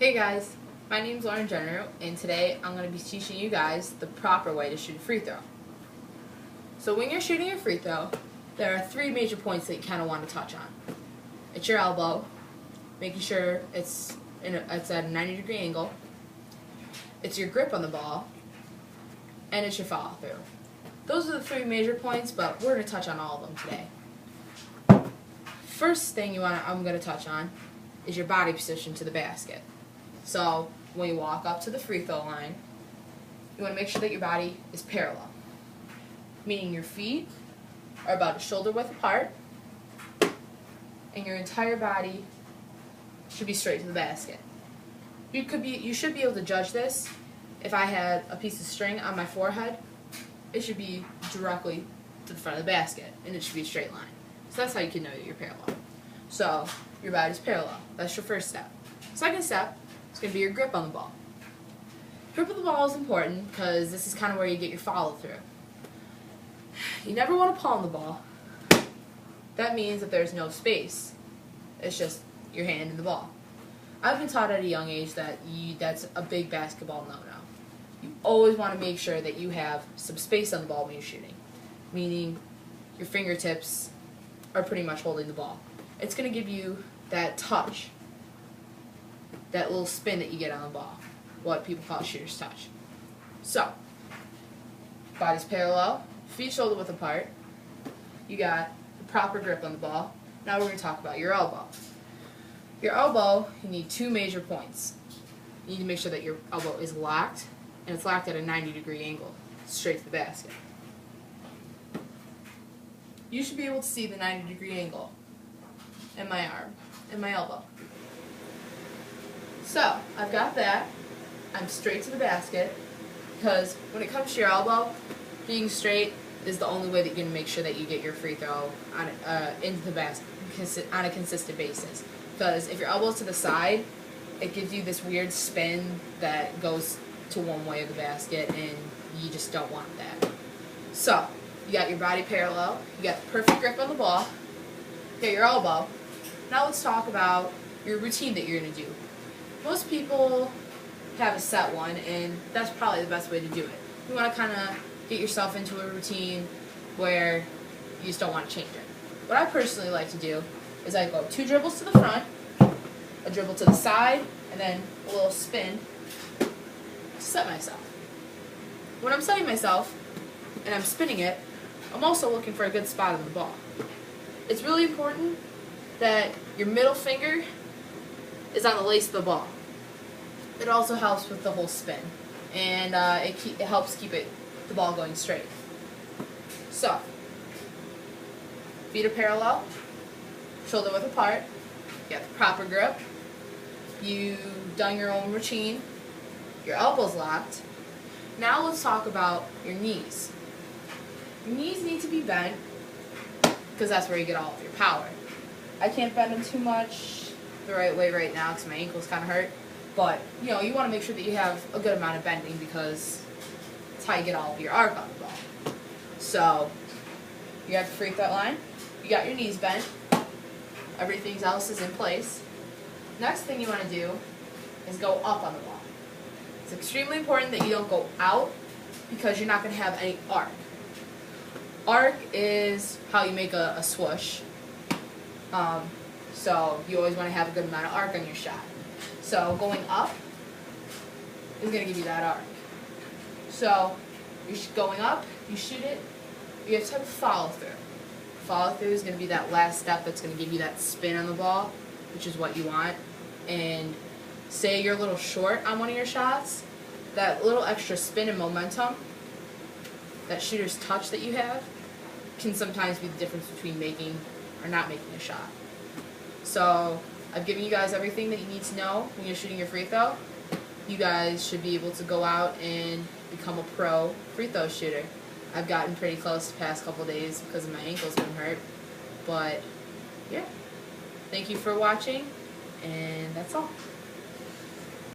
Hey guys, my name is Lauren Jenner, and today I'm going to be teaching you guys the proper way to shoot a free throw. So when you're shooting a free throw, there are three major points that you kind of want to touch on. It's your elbow, making sure it's at a 90-degree angle. It's your grip on the ball, and it's your follow through. Those are the three major points, but we're going to touch on all of them today. First thing I'm going to touch on is your body position to the basket. So when you walk up to the free throw line, you want to make sure that your body is parallel, meaning your feet are about shoulder width apart, and your entire body should be straight to the basket. You should be able to judge this. If I had a piece of string on my forehead, it should be directly to the front of the basket, and it should be a straight line. So that's how you can know that you're parallel. So your body's parallel. That's your first step. Second step is going to be your grip on the ball. Grip of the ball is important because this is kind of where you get your follow through. You never want to palm the ball. That means that there's no space. It's just your hand in the ball. I've been taught at a young age that that's a big basketball no-no. You always want to make sure that you have some space on the ball when you're shooting, meaning your fingertips are pretty much holding the ball. It's going to give you that touch, that little spin that you get on the ball, what people call shooter's touch. So, body's parallel, feet shoulder width apart, you got the proper grip on the ball. Now we're going to talk about your elbow. Your elbow, you need two major points. You need to make sure that your elbow is locked, and it's locked at a 90-degree angle, straight to the basket. You should be able to see the 90-degree angle in my arm, in my elbow. So, I've got that. I'm straight to the basket, because when it comes to your elbow, being straight is the only way that you're going to make sure that you get your free throw into the basket on a consistent basis. Because if your elbow's to the side, it gives you this weird spin that goes to one way of the basket, and you just don't want that. So, you got your body parallel, you got the perfect grip on the ball, you got your elbow. Now let's talk about your routine that you're going to do. Most people have a set one, and that's probably the best way to do it. You want to kind of get yourself into a routine where you just don't want to change it. What I personally like to do is I go 2 dribbles to the front, a dribble to the side, and then a little spin to set myself. When I'm setting myself and I'm spinning it, I'm also looking for a good spot on the ball. It's really important that your middle finger is on the lace of the ball. It also helps with the whole spin, and it helps keep the ball going straight. So, feet are parallel, shoulder width apart, you got the proper grip, you've done your own routine, your elbow's locked. Now let's talk about your knees. Your knees need to be bent because that's where you get all of your power. I can't bend them too much the right way right now because my ankle's kind of hurt, but you want to make sure that you have a good amount of bending because it's how you get all of your arc on the ball. So, you got the free throw line, you got your knees bent, everything else is in place. Next thing you want to do is go up on the ball. It's extremely important that you don't go out because you're not going to have any arc. Arc is how you make a swoosh. So you always want to have a good amount of arc on your shot. So going up is going to give you that arc. So you're going up, you shoot it, you have to have a follow through. Follow through is going to be that last step that's going to give you that spin on the ball, which is what you want. And say you're a little short on one of your shots, that little extra spin and momentum, that shooter's touch that you have, can sometimes be the difference between making or not making a shot. So I've given you guys everything that you need to know when you're shooting your free throw. You guys should be able to go out and become a pro free throw shooter. I've gotten pretty close the past couple days because my ankle's been hurt. But yeah, thank you for watching, and that's all.